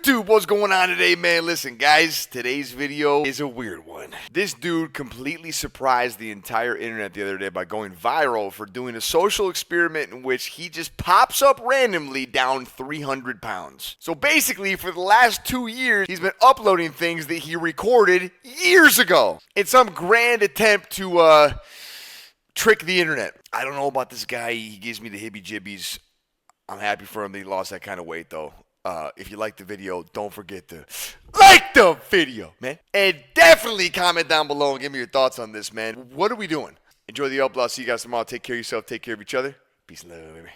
YouTube? What's going on today, man? Listen, guys, today's video is a weird one. This dude completely surprised the entire internet the other day by going viral for doing a social experiment in which he just pops up randomly down 300 pounds. So basically, for the last 2 years, he's been uploading things that he recorded years ago in some grand attempt to trick the internet. I don't know about this guy. He gives me the hibby-jibbies. I'm happy for him that he lost that kind of weight, though. If you like the video, don't forget to like the video, man. And definitely comment down below and give me your thoughts on this, man. What are we doing? Enjoy the upload. See you guys tomorrow. Take care of yourself. Take care of each other. Peace and love, baby.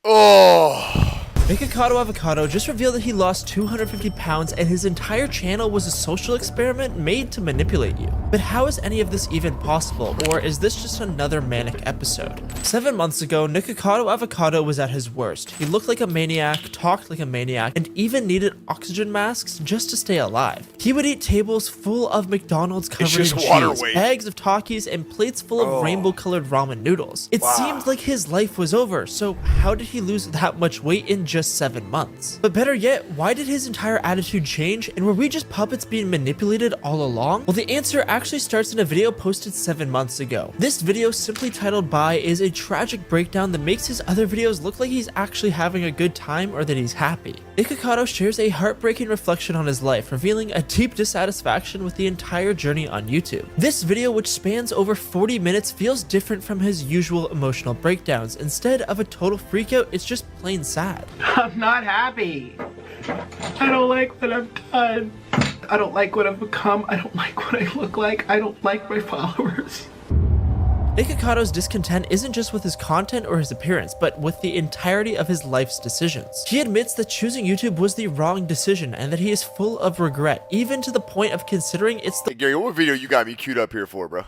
Oh. Nikocado Avocado just revealed that he lost 250 pounds and his entire channel was a social experiment made to manipulate you. But how is any of this even possible, or is this just another manic episode? 7 months ago, Nikocado Avocado was at his worst. He looked like a maniac, talked like a maniac, and even needed oxygen masks just to stay alive. He would eat tables full of McDonald's covered in cheese, bags of Takis, and plates full of rainbow-colored ramen noodles. It seemed like his life was over, so how did he lose that much weight in just 7 months? But better yet, why did his entire attitude change, and were we just puppets being manipulated all along? Well, the answer actually starts in a video posted 7 months ago. This video, simply titled "Bye," is a tragic breakdown that makes his other videos look like he's actually having a good time or that he's happy. Nikocado shares a heartbreaking reflection on his life, revealing a deep dissatisfaction with the entire journey on YouTube. This video, which spans over 40 minutes, feels different from his usual emotional breakdowns. Instead of a total freakout, it's just plain sad. I'm not happy. I don't like what I've done. I don't like what I've become. I don't like what I look like. I don't like my followers. Nikocado's discontent isn't just with his content or his appearance, but with the entirety of his life's decisions. He admits that choosing YouTube was the wrong decision and that he is full of regret, even to the point of considering it's the— Hey, Gary, what video you got me queued up here for, bro?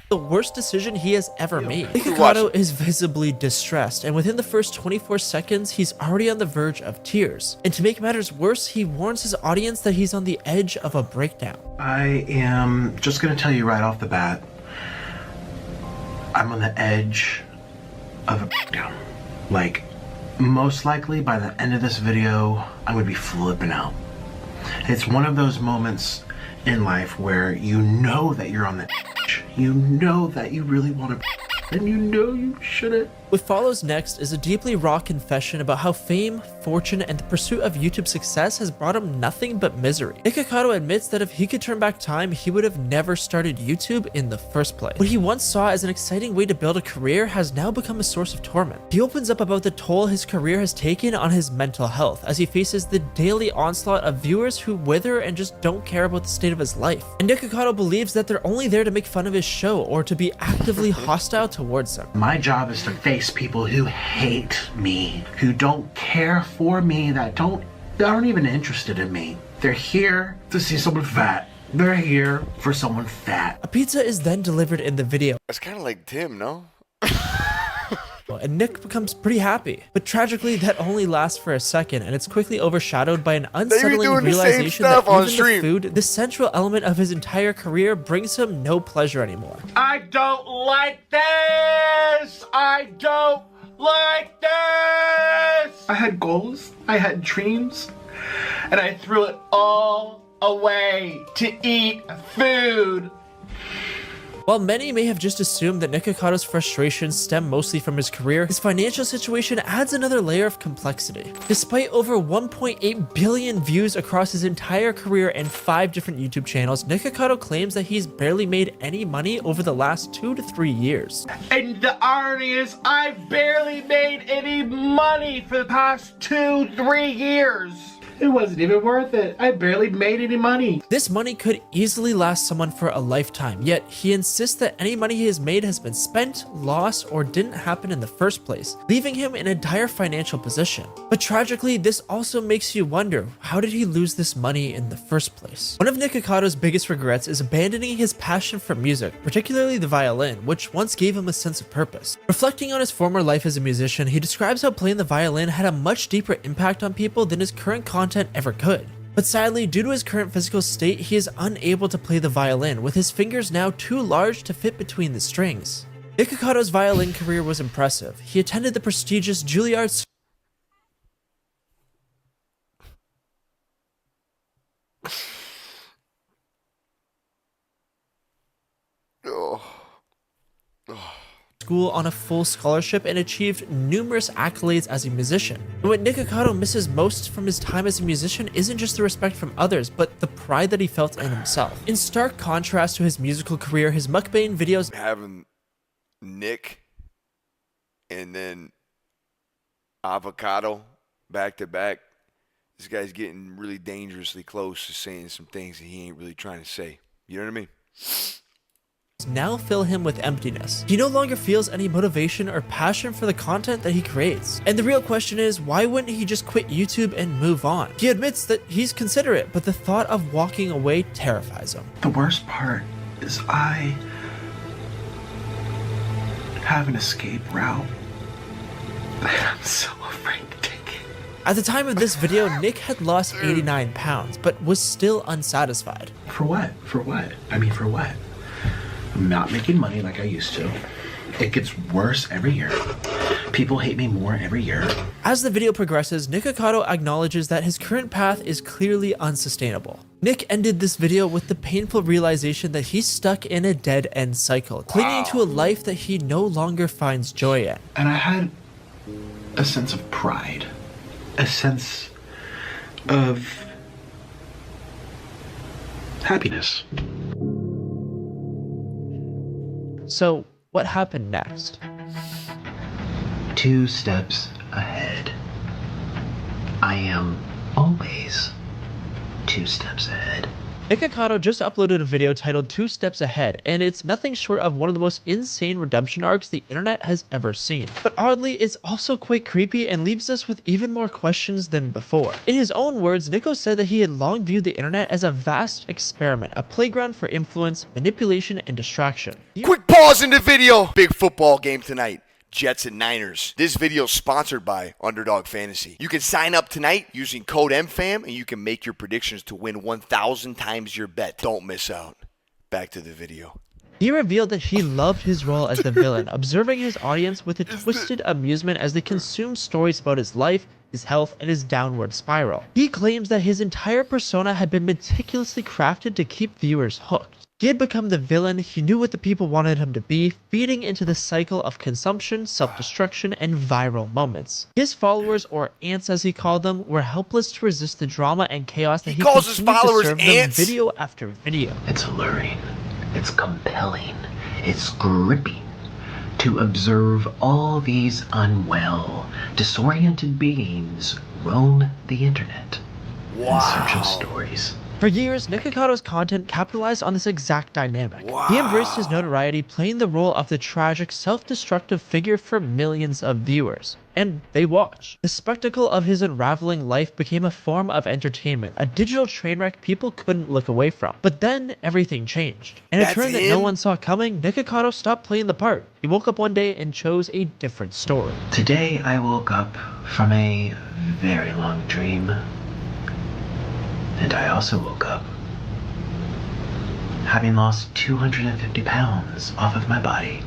The worst decision he has ever made. Nikocado is visibly distressed, and within the first 24 seconds, he's already on the verge of tears. And to make matters worse, he warns his audience that he's on the edge of a breakdown. I am just gonna tell you right off the bat, I'm on the edge of a breakdown. Like, most likely by the end of this video, I'm gonna be flipping out. It's one of those moments in life where you know that you're on the edge. You know that you really want to, and you know you shouldn't. What follows next is a deeply raw confession about how fame, fortune, and the pursuit of YouTube success has brought him nothing but misery. Nikocado admits that if he could turn back time, he would have never started YouTube in the first place. What he once saw as an exciting way to build a career has now become a source of torment. He opens up about the toll his career has taken on his mental health as he faces the daily onslaught of viewers who wither and just don't care about the state of his life. And Nikocado believes that they're only there to make fun of his show or to be actively hostile towards him. My job is to face people who hate me, who don't care for me, that aren't even interested in me. They're here to see someone fat. They're here for someone fat. A pizza is then delivered in the video. That's kind of like Tim, no? And Nick becomes pretty happy. But tragically, that only lasts for a second, and it's quickly overshadowed by an unsettling realization that even the food, the central element of his entire career, brings him no pleasure anymore. I don't like this! I don't like this! I had goals, I had dreams, and I threw it all away to eat food. While many may have just assumed that Nikocado's frustrations stem mostly from his career, his financial situation adds another layer of complexity. Despite over 1.8 billion views across his entire career and 5 different YouTube channels, Nikocado claims that he's barely made any money over the last 2 to 3 years. And the irony is, I've barely made any money for the past 2-3 years. It wasn't even worth it. I barely made any money. This money could easily last someone for a lifetime, yet he insists that any money he has made has been spent, lost, or didn't happen in the first place, leaving him in a dire financial position. But tragically, this also makes you wonder, how did he lose this money in the first place? One of Nikocado's biggest regrets is abandoning his passion for music, particularly the violin, which once gave him a sense of purpose. Reflecting on his former life as a musician, he describes how playing the violin had a much deeper impact on people than his current content ever could. But sadly, due to his current physical state, he is unable to play the violin, with his fingers now too large to fit between the strings. Nikocado's violin career was impressive. He attended the prestigious Juilliard school on a full scholarship and achieved numerous accolades as a musician. And what Nikocado misses most from his time as a musician isn't just the respect from others, but the pride that he felt in himself. In stark contrast to his musical career, his mukbang videos having Nick and then Avocado back to back. This guy's getting really dangerously close to saying some things that he ain't really trying to say. You know what I mean? now fill him with emptiness. He no longer feels any motivation or passion for the content that he creates. And the real question is, why wouldn't he just quit YouTube and move on? He admits that he's considerate, but the thought of walking away terrifies him. The worst part is I have an escape route that I'm so afraid to take it. At the time of this video, Nick had lost 89 pounds, but was still unsatisfied. For what? For what? I mean, for what? I'm not making money like I used to. It gets worse every year. People hate me more every year. As the video progresses, Nikocado acknowledges that his current path is clearly unsustainable. Nick ended this video with the painful realization that he's stuck in a dead-end cycle, clinging to a life that he no longer finds joy in. And I had a sense of pride, a sense of happiness. So, what happened next? 2 steps ahead. I am always 2 steps ahead. Nikocado just uploaded a video titled 2 Steps Ahead, and it's nothing short of one of the most insane redemption arcs the internet has ever seen. But oddly, it's also quite creepy and leaves us with even more questions than before. In his own words, Nico said that he had long viewed the internet as a vast experiment, a playground for influence, manipulation, and distraction. Quick pause in the video. Big football game tonight. Jets and Niners. This video is sponsored by Underdog Fantasy. You can sign up tonight using code MFAM and you can make your predictions to win 1,000 times your bet. Don't miss out. Back to the video. He revealed that he loved his role as the villain, observing his audience with a twisted amusement as they consumed stories about his life, his health, and his downward spiral. He claims that his entire persona had been meticulously crafted to keep viewers hooked. He had become the villain, he knew what the people wanted him to be, feeding into the cycle of consumption, self-destruction, and viral moments. His followers, or ants as he called them, were helpless to resist the drama and chaos that he calls his continued followers to serve ants? them video after video. It's alluring. It's compelling. It's gripping to observe all these unwell, disoriented beings roam the internet in search of stories. For years, Nikocado's content capitalized on this exact dynamic. He embraced his notoriety, playing the role of the tragic, self-destructive figure for millions of viewers. And they watched. The spectacle of his unraveling life became a form of entertainment, a digital train wreck people couldn't look away from. But then, everything changed. In a turn that no one saw coming, Nikocado stopped playing the part. He woke up one day and chose a different story. Today I woke up from a very long dream. And I also woke up having lost 250 pounds off of my body.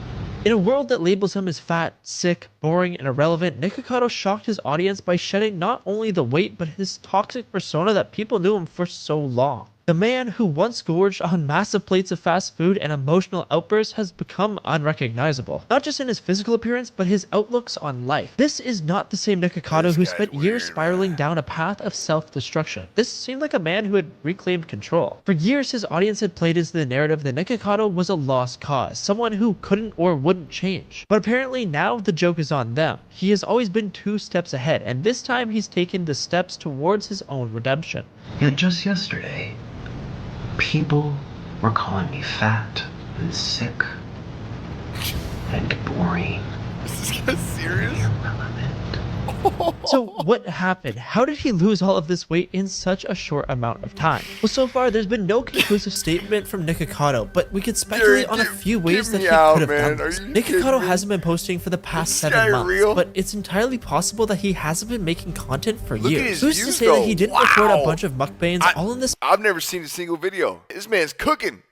In a world that labels him as fat, sick, boring, and irrelevant, Nikocado shocked his audience by shedding not only the weight, but his toxic persona that people knew him for so long. The man who once gorged on massive plates of fast food and emotional outbursts has become unrecognizable. Not just in his physical appearance, but his outlooks on life. This is not the same Nikocado who spent years spiraling down a path of self-destruction. This seemed like a man who had reclaimed control. For years, his audience had played into the narrative that Nikocado was a lost cause, someone who couldn't or wouldn't change. But apparently now the joke is on them. He has always been 2 steps ahead, and this time he's taken the steps towards his own redemption. Yet just yesterday, people were calling me fat and sick and boring. Is this guy serious? Irrelevant. So what happened? How did he lose all of this weight in such a short amount of time? Well, so far there's been no conclusive statement from Nikocado, but we could speculate on a few ways that he could have done this. Nikocado hasn't been posting for the past 7 months, but it's entirely possible that he hasn't been making content for years. Who's to say that he didn't record a bunch of mukbangs all in this? I've never seen a single video. This man's cooking.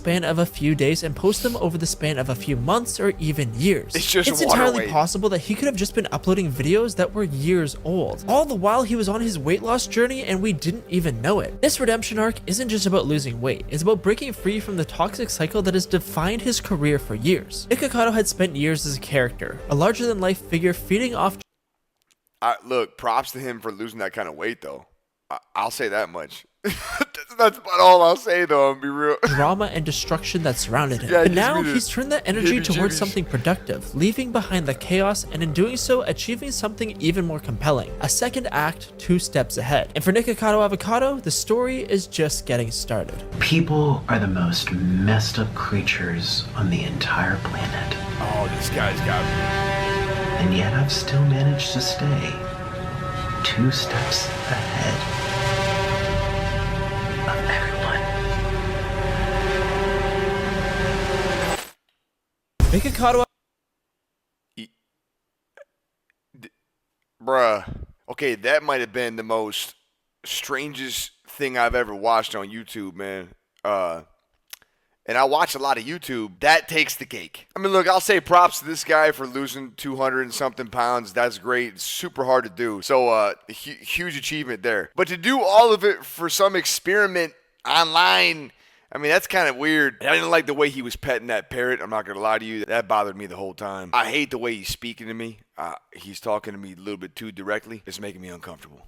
span of a few days and post them over the span of a few months or even years. It's just entirely weight. possible that he could have just been uploading videos that were years old, all the while he was on his weight loss journey and we didn't even know it. This redemption arc isn't just about losing weight, it's about breaking free from the toxic cycle that has defined his career for years. Nikocado had spent years as a character, a larger-than-life figure feeding off. Look, props to him for losing that kind of weight, though. I'll say that much. That's about all I'll say, though. I'll be real. Drama and destruction that surrounded him. Yeah, But now he's turned that energy towards something productive, leaving behind the chaos, and in doing so, achieving something even more compelling. A second act, 2 steps ahead. And for Nikocado Avocado, the story is just getting started. People are the most messed up creatures on the entire planet. Oh, this guy's got me. And yet I've still managed to stay 2 steps ahead of everyone. Nikocado. Bruh. Okay, that might have been the most strangest thing I've ever watched on YouTube, man. And I watch a lot of YouTube. That takes the cake. I mean, look, I'll say props to this guy for losing 200 and something pounds. That's great. It's super hard to do. So, huge achievement there. But to do all of it for some experiment online, I mean, that's kind of weird. I didn't like the way he was petting that parrot. I'm not going to lie to you. That bothered me the whole time. I hate the way he's speaking to me. He's talking to me a little bit too directly. It's making me uncomfortable.